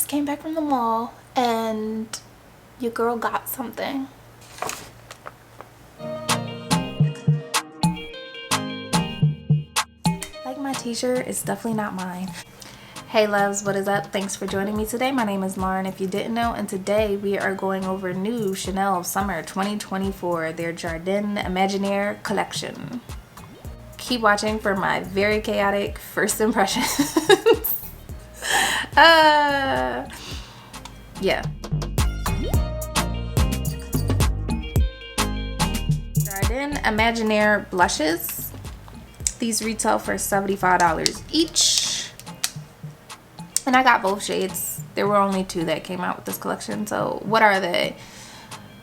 just came back from the mall and your girl got something. Like my t-shirt, it's definitely not mine. Hey loves, what is up? Thanks for joining me today. My name is Lauren, if you didn't know, and today we are going over new Chanel Summer 2024, their Jardin Imaginaire collection. Keep watching for my very chaotic first impressions. Yeah. Jardin Imaginaire blushes. These retail for $75 each. And I got both shades. There were only two that came out with this collection. So what are they?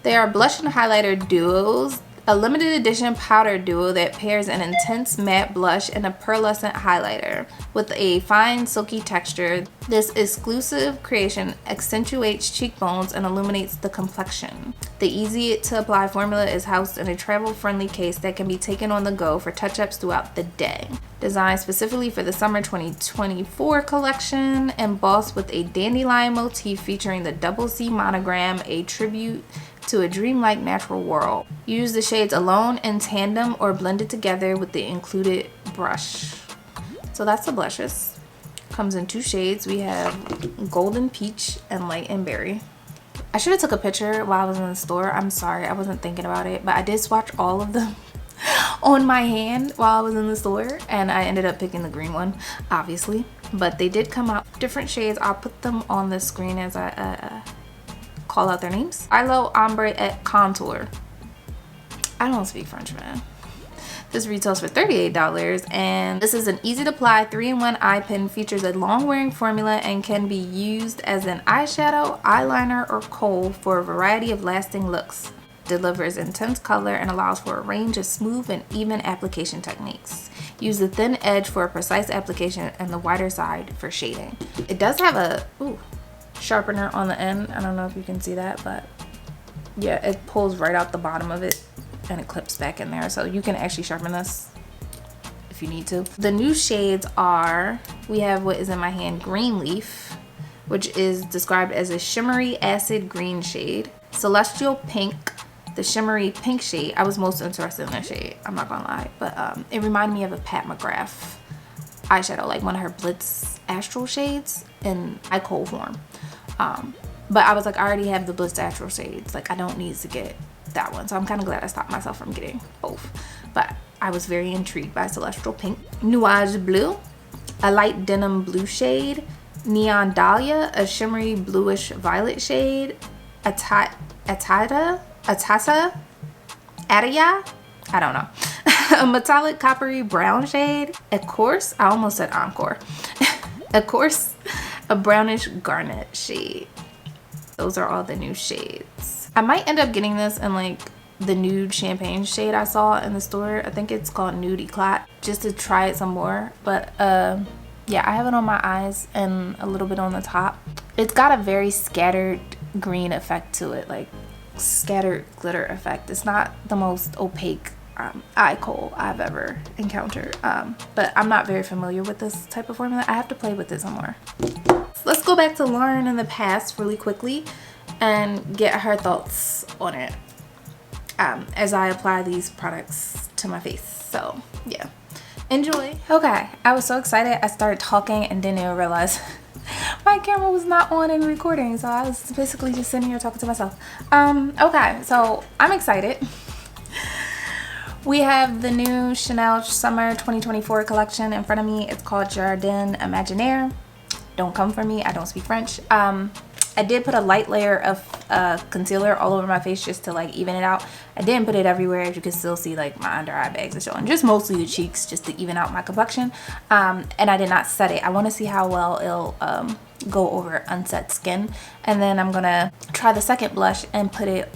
They are blush and highlighter duos. A limited edition powder duo that pairs an intense matte blush and a pearlescent highlighter with a fine silky texture. This exclusive creation accentuates cheekbones and illuminates the complexion. The easy to apply formula is housed in a travel friendly case that can be taken on the go for touch-ups throughout the day. Designed specifically for the summer 2024 collection, embossed with a dandelion motif featuring the double C monogram, a tribute to a dreamlike natural world. Use the shades alone, in tandem, or blended together with the included brush. So that's the blushes. Comes in two shades. We have golden peach and light and berry. I should have took a picture while I was in the store. I'm sorry, I wasn't thinking about it, but I did swatch all of them on my hand while I was in the store, and I ended up picking the green one, obviously. But they did come out different shades. I'll put them on the screen as I call out their names. Stylo, Ombré, et Contour. I don't speak French, man. This retails for $38, and this is an easy to apply 3-in-1 eye pen. Features a long wearing formula and can be used as an eyeshadow, eyeliner, or kohl for a variety of lasting looks. Delivers intense color and allows for a range of smooth and even application techniques. Use the thin edge for a precise application and the wider side for shading. It does have a sharpener on the end. I don't know if you can see that, but yeah, it pulls right out the bottom of it and it clips back in there, so you can actually sharpen this if you need to. The new shades are, we have what is in my hand, Green Leaf, which is described as a shimmery acid green shade. Celestial Pink, the shimmery pink shade. I was most interested in this shade, I'm not gonna lie, but it reminded me of a Pat McGrath eyeshadow, like one of her Blitz Astral shades in eye kohl form. But I was like, I already have the Blitz Astral shades, like I don't need to get that one, so I'm kind of glad I stopped myself from getting both. But I was very intrigued by Celestial Pink. Nuage Blue, a light denim blue shade. Neon Dahlia, a shimmery bluish violet shade. Atasa, I don't know. A metallic coppery brown shade. Ecorse, I almost said Encore. Ecorse, a brownish garnet shade. Those are all the new shades. I might end up getting this in like the nude champagne shade I saw in the store. I think it's called Nude Eclat, just to try it some more. But yeah, I have it on my eyes and a little bit on the top. It's got a very scattered green effect to it, like scattered glitter effect. It's not the most opaque eye kohl I've ever encountered, but I'm not very familiar with this type of formula. I have to play with it some more. Let's go back to Lauren in the past really quickly and get her thoughts on it as I apply these products to my face. So yeah, enjoy. Okay, I was so excited I started talking and didn't even realize my camera was not on and recording, so I was basically just sitting here talking to myself. Okay, so I'm excited. We have the new Chanel Summer 2024 collection in front of me. It's called Jardin Imaginaire. Don't come for me, I don't speak French. I did put a light layer of concealer all over my face just to like even it out. I didn't put it everywhere, as you can still see like my under eye bags are showing, just mostly the cheeks just to even out my complexion. And I did not set it. I want to see how well it'll go over unset skin, and then I'm gonna try the second blush and put it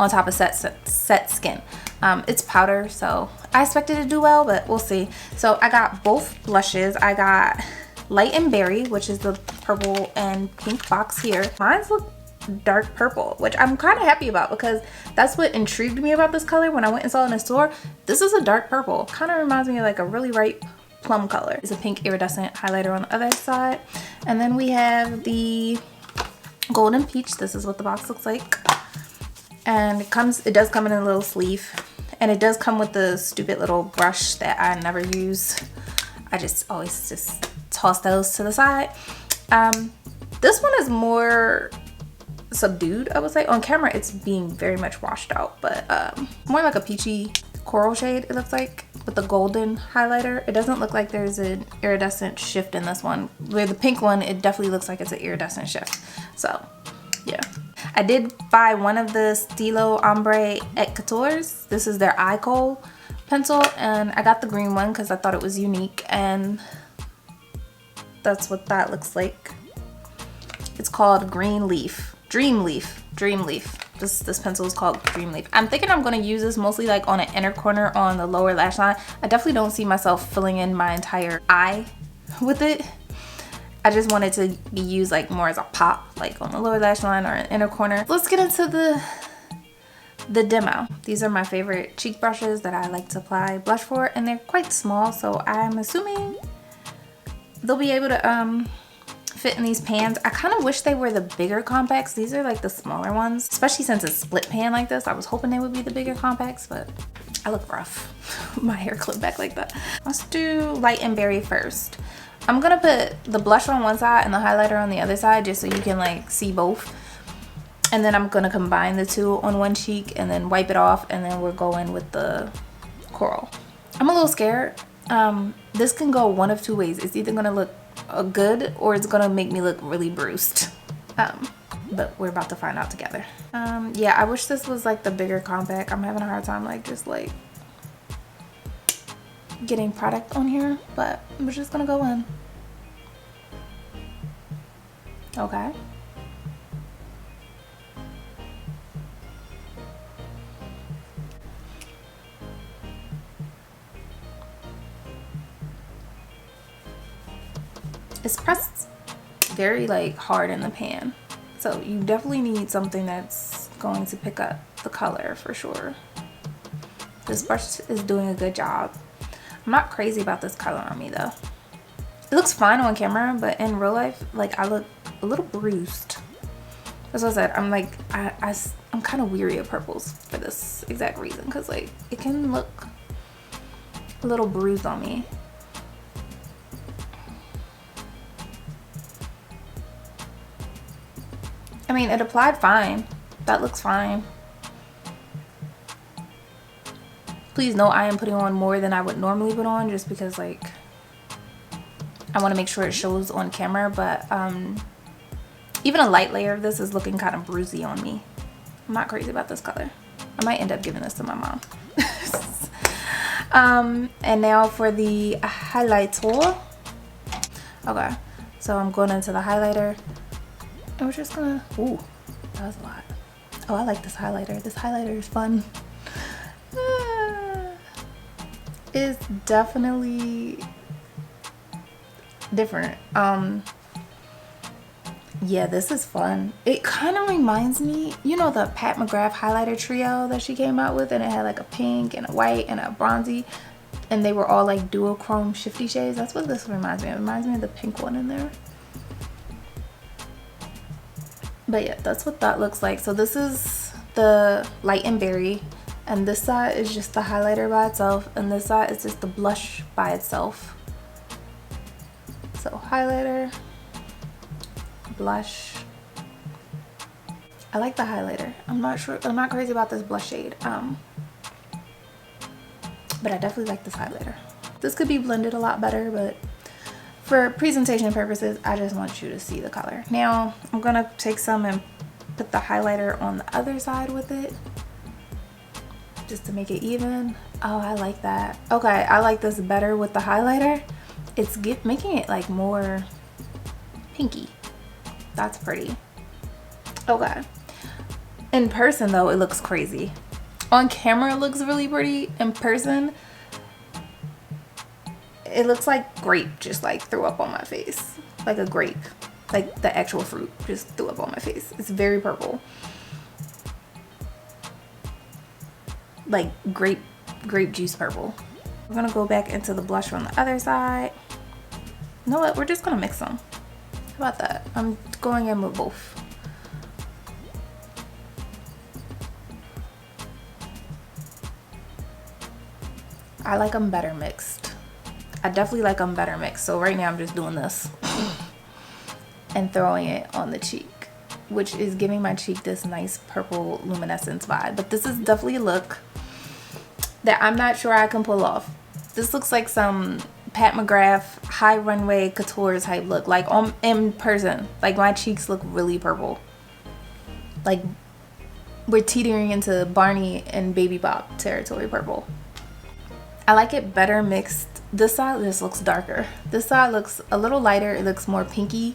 on top of set skin. It's powder, so I expect it to do well, but we'll see. So I got both blushes. I got Light and Berry, which is the purple and pink box here. Mine's look dark purple, which I'm kind of happy about because that's what intrigued me about this color when I went and saw it in the store. This is a dark purple. Kind of reminds me of like a really ripe plum color. It's a pink iridescent highlighter on the other side. And then we have the Golden Peach. This is what the box looks like. And it does come in a little sleeve. And it does come with the stupid little brush that I never use. I just always just toss those to the side. This one is more subdued, I would say. On camera, it's being very much washed out, but more like a peachy coral shade, it looks like, with the golden highlighter. It doesn't look like there's an iridescent shift in this one. Where the pink one, it definitely looks like it's an iridescent shift. So, yeah. I did buy one of the Stylo Ombré et Coutures. This is their eye kohl pencil, and I got the green one because I thought it was unique, and that's what that looks like. It's called Green Leaf. Dream Leaf. This pencil is called Dream Leaf. I'm thinking I'm going to use this mostly like on an inner corner on the lower lash line. I definitely don't see myself filling in my entire eye with it. I just want it to be used like more as a pop, like on the lower lash line or an inner corner. Let's get into the demo. These are my favorite cheek brushes that I like to apply blush for, and they're quite small, so I'm assuming they'll be able to fit in these pans. I kind of wish they were the bigger compacts. These are like the smaller ones, especially since it's split pan like this. I was hoping they would be the bigger compacts, but I look rough. My hair clipped back like that. Let's do Light and Berry first. I'm gonna put the blush on one side and the highlighter on the other side just so you can like see both. And then I'm gonna combine the two on one cheek and then wipe it off, and then we're going with the coral. I'm a little scared. This can go one of two ways. It's either gonna look good or it's gonna make me look really bruised. But we're about to find out together. Yeah, I wish this was like the bigger compact. I'm having a hard time like just like getting product on here, but we're just gonna go in. Okay. It's pressed very like hard in the pan, so you definitely need something that's going to pick up the color for sure. This brush is doing a good job. I'm not crazy about this color on me though. It looks fine on camera, but in real life, like I look a little bruised. As I said, I'm like, I'm kind of weary of purples for this exact reason, because like it can look a little bruised on me. I mean, it applied fine. That looks fine. Please note I am putting on more than I would normally put on just because like I want to make sure it shows on camera, but even a light layer of this is looking kind of bruisey on me. I'm not crazy about this color. I might end up giving this to my mom. And now for the highlighter. Okay, so I'm going into the highlighter. And we're just gonna, ooh, that was a lot. Oh, I like this highlighter. This highlighter is fun. It's definitely different. Yeah, this is fun. It kind of reminds me, you know, the Pat McGrath highlighter trio that she came out with, and it had like a pink and a white and a bronzy, and they were all like duochrome shifty shades. That's what this reminds me of. It reminds me of the pink one in there. But yeah, that's what that looks like. So this is the Light and Berry, and this side is just the highlighter by itself, and this side is just the blush by itself. So highlighter, blush. I like the highlighter. I'm not crazy about this blush shade, but I definitely like this highlighter. This could be blended a lot better, but for presentation purposes, I just want you to see the color. Now, I'm gonna take some and put the highlighter on the other side with it, just to make it even. Oh, I like that. Okay, I like this better with the highlighter. It's making it like more pinky. That's pretty. Okay. In person though, it looks crazy. On camera, it looks really pretty. In person, it looks like grape just like threw up on my face. Like a grape. Like the actual fruit just threw up on my face. It's very purple. Like grape juice purple. We're gonna go back into the blush on the other side. You know what? We're just gonna mix them. How about that? I'm going in with both. I like them better mixed. I definitely like them better mixed. So right now I'm just doing this and throwing it on the cheek, which is giving my cheek this nice purple luminescence vibe. But this is definitely a look that I'm not sure I can pull off. This looks like some Pat McGrath high runway couture type look, like in person. Like my cheeks look really purple. Like we're teetering into Barney and Baby Bop territory purple. I like it better mixed. This side just looks darker. This side looks a little lighter. It looks more pinky.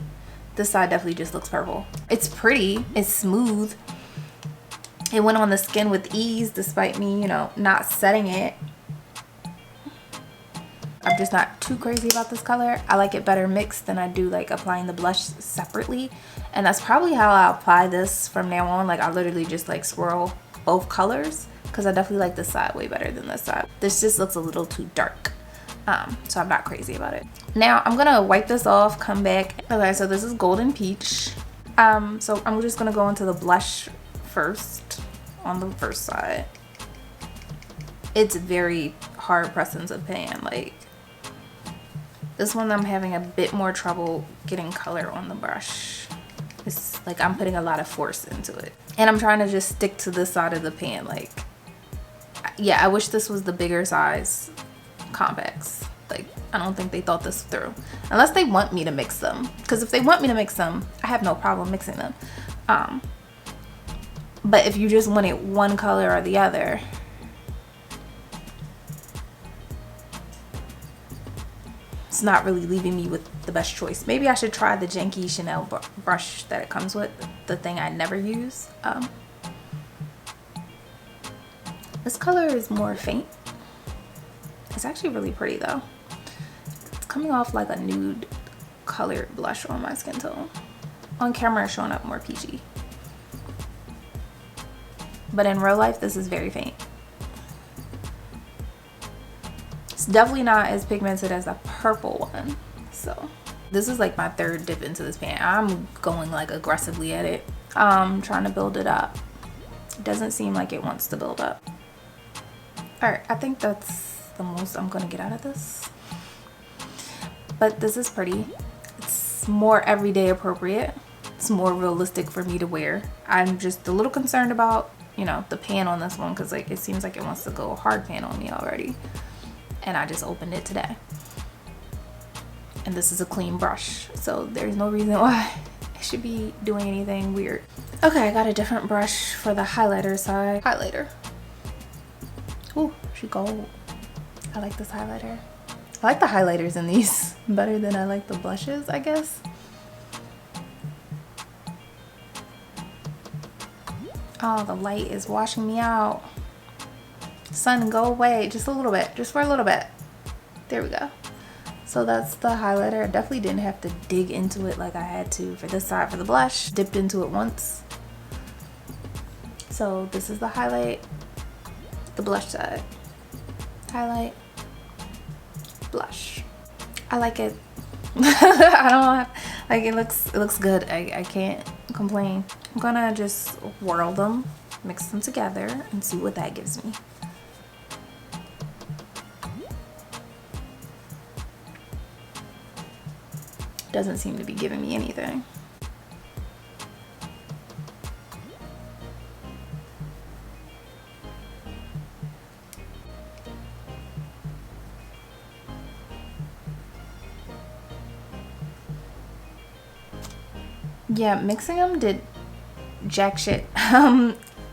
This side definitely just looks purple. It's pretty. It's smooth. It went on the skin with ease despite me, you know, not setting it. I'm just not too crazy about this color. I like it better mixed than I do like applying the blush separately. And that's probably how I apply this from now on. Like I literally just like swirl both colors because I definitely like this side way better than this side. This just looks a little too dark. So I'm not crazy about it. Now I'm gonna wipe this off, come back. Okay, so this is Golden Peach. So I'm just gonna go into the blush first on the first side. It's very hard pressing to pan. Like this one I'm having a bit more trouble getting color on the brush. It's like I'm putting a lot of force into it. And I'm trying to just stick to this side of the pan. Like, yeah, I wish this was the bigger size compacts. Like I don't think they thought this through, unless they want me to mix them, because if they want me to mix them I have no problem mixing them, but if you just wanted one color or the other, it's not really leaving me with the best choice. Maybe I should try the janky Chanel brush that it comes with, the thing I never use. This color is more faint. It's actually really pretty though. It's coming off like a nude colored blush on my skin tone. On camera it's showing up more peachy. But in real life this is very faint. It's definitely not as pigmented as the purple one. So this is like my third dip into this pan. I'm going like aggressively at it. Trying to build it up. It doesn't seem like it wants to build up. Alright, I think that's the most I'm gonna get out of this, but this is pretty. It's more everyday appropriate. It's more realistic for me to wear. I'm just a little concerned about, you know, the pan on this one, because like it seems like it wants to go hard pan on me already, and I just opened it today, and this is a clean brush, so there's no reason why it should be doing anything weird. Okay, I got a different brush for the highlighter side. Highlighter. Ooh, she gold. I like this highlighter. I like the highlighters in these better than I like the blushes, I guess. Oh, the light is washing me out. Sun, go away. Just a little bit. Just for a little bit. There we go. So that's the highlighter. I definitely didn't have to dig into it like I had to for this side for the blush. Dipped into it once. So this is the highlight. The blush side. Highlight. Blush. I like it. I don't have, like it looks good. I can't complain. I'm gonna just whirl them, mix them together, and see what that gives me. Doesn't seem to be giving me anything. Yeah, mixing them did jack shit.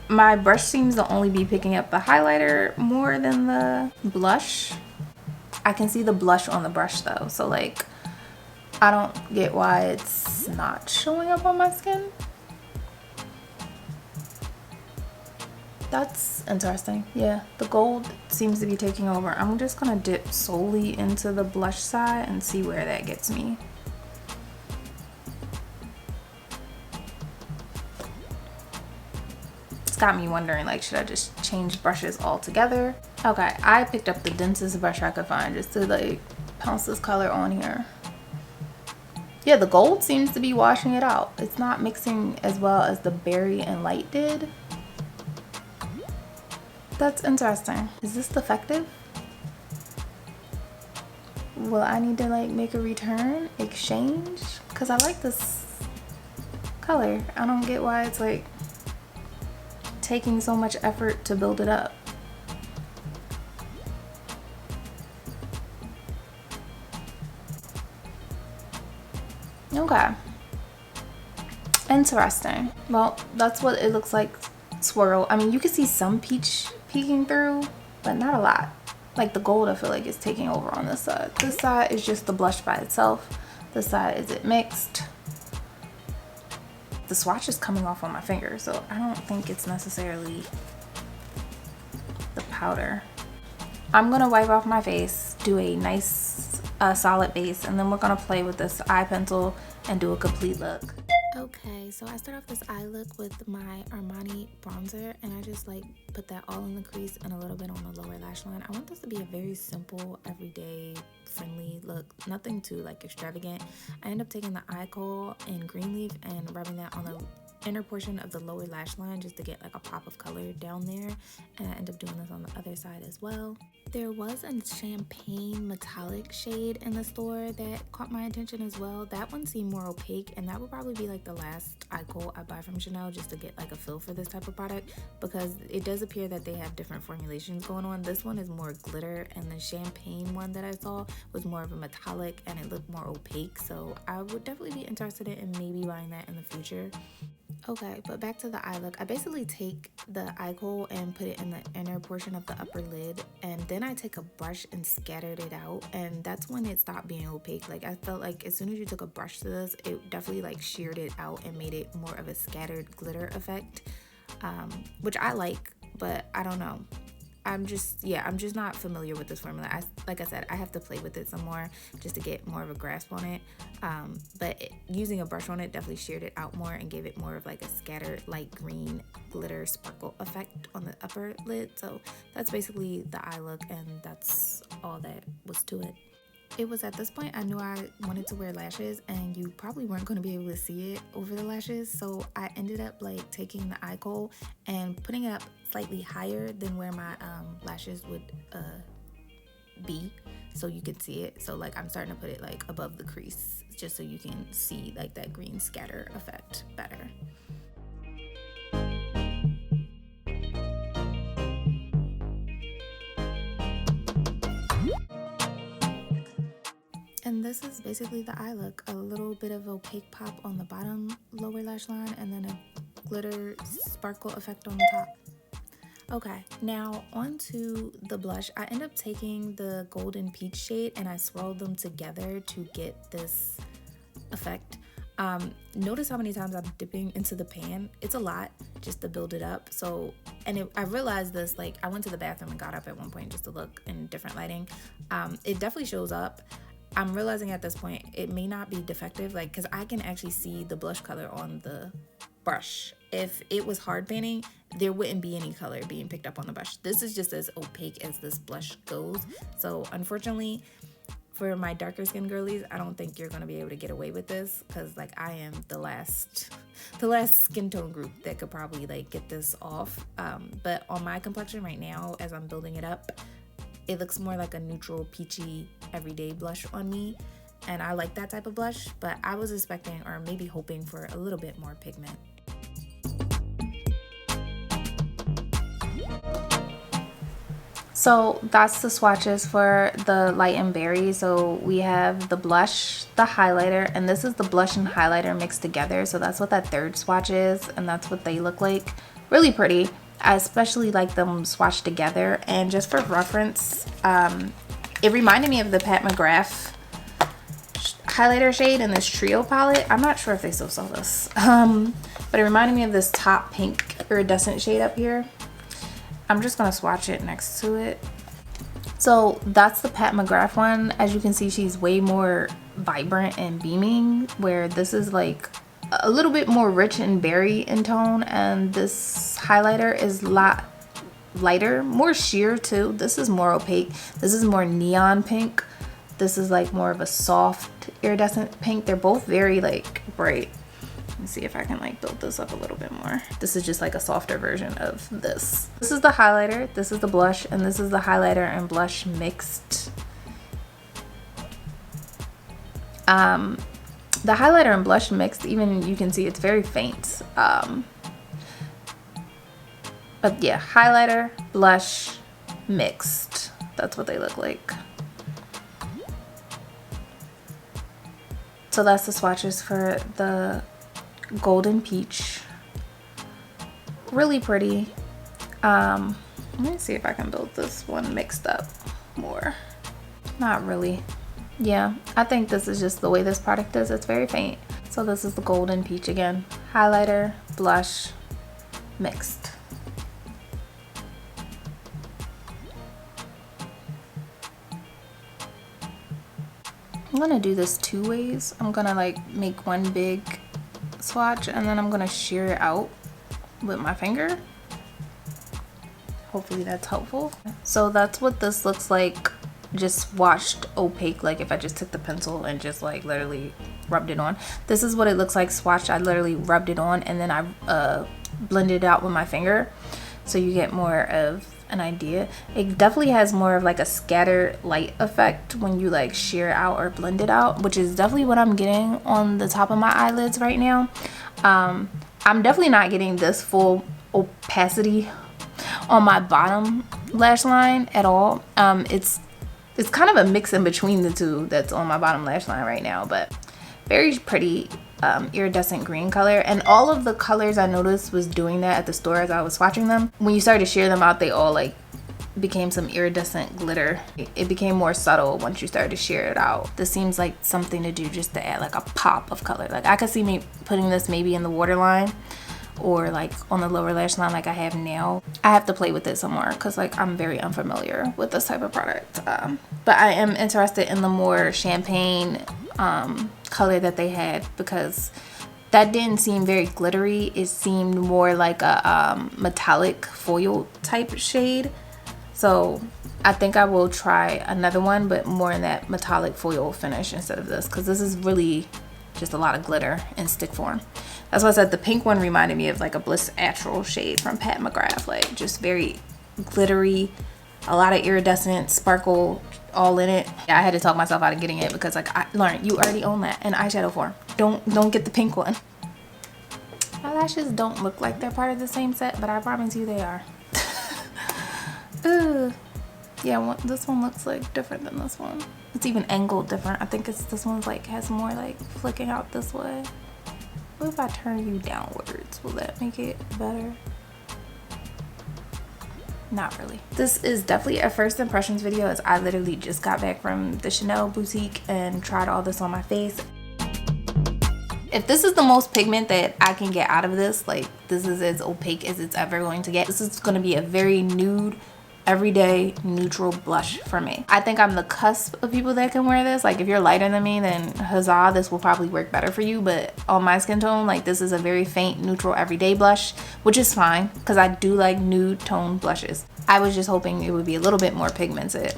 My brush seems to only be picking up the highlighter more than the blush. I can see the blush on the brush though, so like I don't get why it's not showing up on my skin. That's interesting. Yeah, the gold seems to be taking over. I'm just gonna dip solely into the blush side and see where that gets me. Got me wondering, like, should I just change brushes altogether? Okay, I picked up the densest brush I could find just to like pounce this color on here. Yeah, the gold seems to be washing it out. It's not mixing as well as the berry and light did. That's interesting. Is this defective? will I need to like make a return, exchange? Because I like this color. I don't get why it's like taking so much effort to build it up. Okay. Interesting. Well, that's what it looks like swirl. I mean, you can see some peach peeking through, but not a lot. Like the gold, I feel like is taking over on this side. This side is just the blush by itself. This side is it mixed. The swatch is coming off on my finger, so I don't think it's necessarily the powder. I'm gonna wipe off my face, do a nice solid base, and then we're gonna play with this eye pencil and do a complete look. Okay, so I start off this eye look with my Armani bronzer, and I just like put that all in the crease and a little bit on the lower lash line. I want this to be a very simple, everyday, friendly look, nothing too like extravagant. I end up taking the eye kohl in green leaf and rubbing that on the inner portion of the lower lash line just to get like a pop of color down there, and I end up doing this on the other side as well. There was a champagne metallic shade in the store that caught my attention as well. That one seemed more opaque, and that would probably be like the last eye kohl I buy from Chanel just to get like a feel for this type of product, because it does appear that they have different formulations going on. This one is more glitter, and the champagne one that I saw was more of a metallic and it looked more opaque, so I would definitely be interested in maybe buying that in the future. Okay, but back to the eye look. I basically take the eye kohl and put it in the inner portion of the upper lid, and then I take a brush and scattered it out, and that's when it stopped being opaque. Like I felt like as soon as you took a brush to this, it definitely like sheared it out and made it more of a scattered glitter effect, which I like, but I don't know. I'm just not familiar with this formula. Like I said, I have to play with it some more just to get more of a grasp on it. But using a brush on it definitely sheared it out more and gave it more of like a scattered light green glitter sparkle effect on the upper lid. So that's basically the eye look, and that's all that was to it. It was at this point I knew I wanted to wear lashes, and you probably weren't going to be able to see it over the lashes, so I ended up like taking the eye kohl and putting it up slightly higher than where my lashes would be, so you could see it. So like I'm starting to put it like above the crease just so you can see like that green scatter effect better. And this is basically the eye look. A little bit of opaque pop on the bottom lower lash line, and then a glitter sparkle effect on the top. Okay, now onto the blush. I end up taking the golden peach shade and I swirled them together to get this effect. Notice how many times I'm dipping into the pan. It's a lot just to build it up. So, I realized this, like I went to the bathroom and got up at one point just to look in different lighting. It definitely shows up. I'm realizing at this point it may not be defective, like because I can actually see the blush color on the brush. If it was hard panning, there wouldn't be any color being picked up on the brush. This is just as opaque as this blush goes. So unfortunately, for my darker skin girlies, I don't think you're gonna be able to get away with this, because like I am the last skin tone group that could probably like get this off. But on my complexion right now, as I'm building it up, it looks more like a neutral peachy everyday blush on me, and I like that type of blush, but I was expecting or maybe hoping for a little bit more pigment. So that's the swatches for the light and berry. So we have the blush, the highlighter, and this is the blush and highlighter mixed together. So that's what that third swatch is, and that's what they look like. Really pretty. I especially like them swatched together. And just for reference, it reminded me of the Pat McGrath highlighter shade in this trio palette. I'm not sure if they still sell this, but it reminded me of this top pink iridescent shade up here. I'm just gonna swatch it next to it. So that's the Pat McGrath one. As you can see, she's way more vibrant and beaming, where this is like a little bit more rich and berry in tone, and this highlighter is a lot lighter, more sheer too. This is more opaque. This is more neon pink. This is like more of a soft iridescent pink. They're both very like bright. Let me see if I can like build this up a little bit more. This is just like a softer version of this. This is the highlighter, this is the blush, and this is the highlighter and blush mixed. The highlighter and blush mixed, even you can see it's very faint. But yeah, highlighter, blush, mixed. That's what they look like. So that's the swatches for the Golden Peach. Really pretty. Let me see if I can build this one mixed up more. Not really. Yeah, I think this is just the way this product is. It's very faint. So this is the Golden Peach again. Highlighter, blush, mixed. I'm gonna do this two ways. I'm gonna like make one big swatch and then I'm gonna shear it out with my finger. Hopefully that's helpful. So that's what this looks like, just washed opaque, like if I just took the pencil and just like literally rubbed it on. This is what it looks like swatched. I literally rubbed it on and then I blended it out with my finger, so you get more of an idea. It definitely has more of like a scatter light effect when you like shear it out or blend it out, which is definitely what I'm getting on the top of my eyelids right now. I'm definitely not getting this full opacity on my bottom lash line at all. It's kind of a mix in between the two that's on my bottom lash line right now, but very pretty iridescent green color. And all of the colors I noticed was doing that at the store as I was swatching them. When you started to shear them out, they all like became some iridescent glitter. It became more subtle once you started to shear it out. This seems like something to do just to add like a pop of color. Like I could see me putting this maybe in the waterline or like on the lower lash line like I have now. I have to play with it some more because like I'm very unfamiliar with this type of product. But I am interested in the more champagne color that they had, because that didn't seem very glittery. It seemed more like a metallic foil type shade. So I think I will try another one, but more in that metallic foil finish instead of this, because this is really just a lot of glitter in stick form. That's why I said the pink one reminded me of like a Bliss Natural shade from Pat McGrath, like just very glittery, a lot of iridescent sparkle all in it. Yeah, I had to talk myself out of getting it because like, Lauren, you already own that in eyeshadow form. Don't get the pink one. My lashes don't look like they're part of the same set, but I promise you they are. Ooh. Yeah, this one looks like different than this one. It's even angled different. I think it's this one's like has more like flicking out this way. What if I turn you downwards? Will that make it better? Not really. This is definitely a first impressions video, as I literally just got back from the Chanel boutique and tried all this on my face. If this is the most pigment that I can get out of this, like this is as opaque as it's ever going to get. This is going to be a very nude, everyday neutral blush for me. I think I'm the cusp of people that can wear this. Like if you're lighter than me, then huzzah, this will probably work better for you. But on my skin tone, like this is a very faint neutral everyday blush, which is fine because I do like nude tone blushes. I was just hoping it would be a little bit more pigmented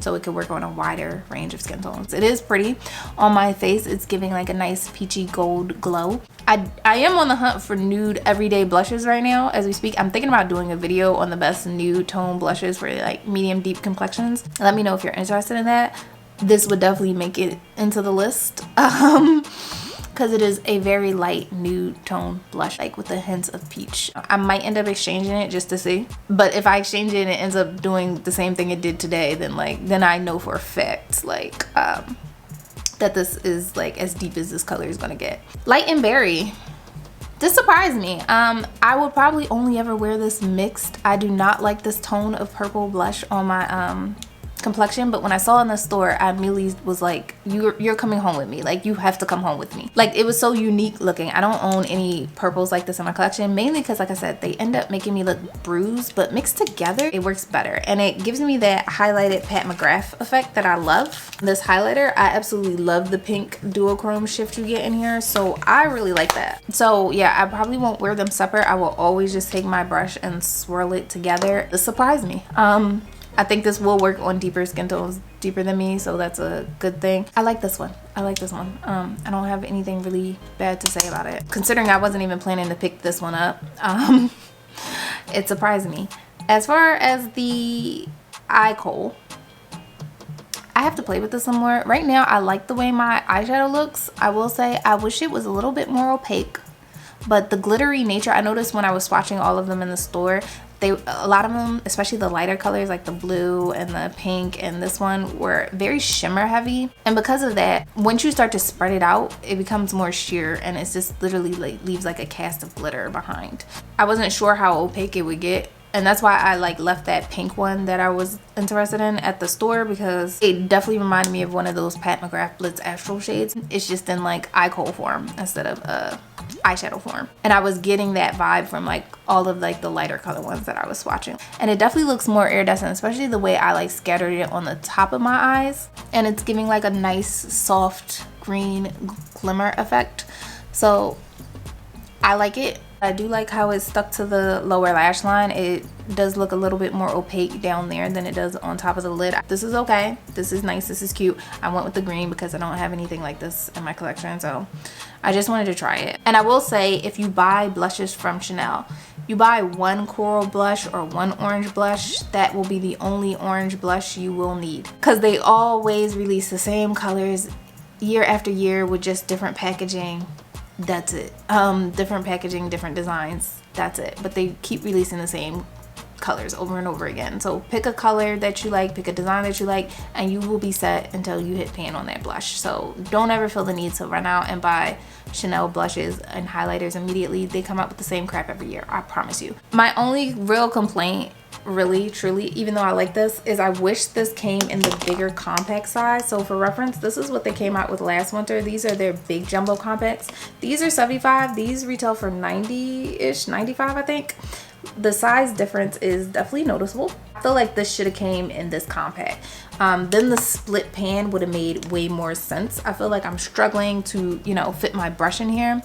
so it could work on a wider range of skin tones. It is pretty on my face. It's giving like a nice peachy gold glow. I am on the hunt for nude everyday blushes right now as we speak. I'm thinking about doing a video on the best nude tone blushes for like medium deep complexions. Let me know if you're interested in that. This would definitely make it into the list because it is a very light nude tone blush, like with a hint of peach. I might end up exchanging it just to see, but if I exchange it and it ends up doing the same thing it did today, then I know for a fact like that this is like as deep as this color is gonna get. Light and berry. This surprised me. I would probably only ever wear this mixed. I do not like this tone of purple blush on my complexion, but when I saw it in the store, I immediately was like, you're coming home with me. Like you have to come home with me. Like it was so unique looking. I don't own any purples like this in my collection, mainly because like I said, they end up making me look bruised, but mixed together it works better and it gives me that highlighted Pat McGrath effect that I love. This highlighter, I absolutely love the pink duochrome shift you get in here, so I really like that. So yeah, I probably won't wear them separate. I will always just take my brush and swirl it together. This surprised me. I think this will work on deeper skin tones, deeper than me, so that's a good thing. I like this one. I like this one. I don't have anything really bad to say about it. Considering I wasn't even planning to pick this one up, it surprised me. As far as the eye kohl, I have to play with this some more. Right now, I like the way my eyeshadow looks. I will say I wish it was a little bit more opaque, but the glittery nature, I noticed when I was swatching all of them in the store, a lot of them, especially the lighter colors like the blue and the pink and this one, were very shimmer heavy. And because of that, once you start to spread it out, it becomes more sheer and it's just literally like leaves like a cast of glitter behind. I wasn't sure how opaque it would get, and that's why I like left that pink one that I was interested in at the store, because it definitely reminded me of one of those Pat McGrath Blitz Astral shades. It's just in like eye kohl form instead of eyeshadow form, and I was getting that vibe from like all of like the lighter color ones that I was swatching. And it definitely looks more iridescent, especially the way I like scattered it on the top of my eyes, and it's giving like a nice soft green glimmer effect. So I like it. I do like how it's stuck to the lower lash line. It does look a little bit more opaque down there than it does on top of the lid. This is okay. This is nice. This is cute. I went with the green because I don't have anything like this in my collection, so I just wanted to try it. And I will say, if you buy blushes from Chanel, you buy one coral blush or one orange blush, that will be the only orange blush you will need, because they always release the same colors year after year with just different packaging. That's it. Different packaging, different designs, that's it. But they keep releasing the same colors over and over again. So pick a color that you like, pick a design that you like, and you will be set until you hit pan on that blush. So don't ever feel the need to run out and buy Chanel blushes and highlighters immediately. They come out with the same crap every year, I promise you. My only real complaint, really truly, even though I like this, is I wish this came in the bigger compact size. So for reference, this is what they came out with last winter. These are their big jumbo compacts. These are 75. These retail for 90-ish, 95 I think. The size difference is definitely noticeable. I feel like this should have came in this compact. Then the split pan would have made way more sense. I feel like I'm struggling to, you know, fit my brush in here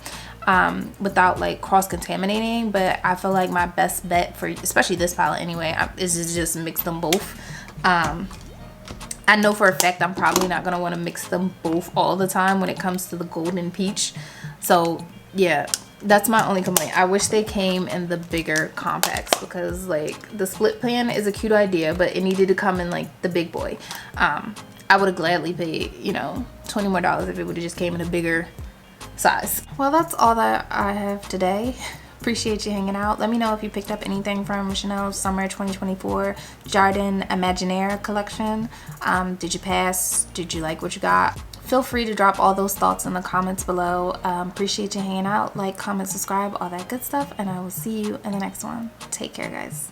without like cross-contaminating, but I feel like my best bet for especially this palette anyway is to just mix them both. I know for a fact I'm probably not going to want to mix them both all the time when it comes to the golden peach. So yeah, that's my only complaint. I wish they came in the bigger compacts, because like the split pan is a cute idea, but it needed to come in like the big boy. I would have gladly paid, you know, $20 more if it would have just came in a bigger size. Well, that's all that I have today. Appreciate you hanging out. Let me know if you picked up anything from Chanel's Summer 2024 Jardin Imaginaire collection. Did you pass? Did you like what you got? Feel free to drop all those thoughts in the comments below. Appreciate you hanging out. Like, comment, subscribe, all that good stuff, and I will see you in the next one. Take care, guys.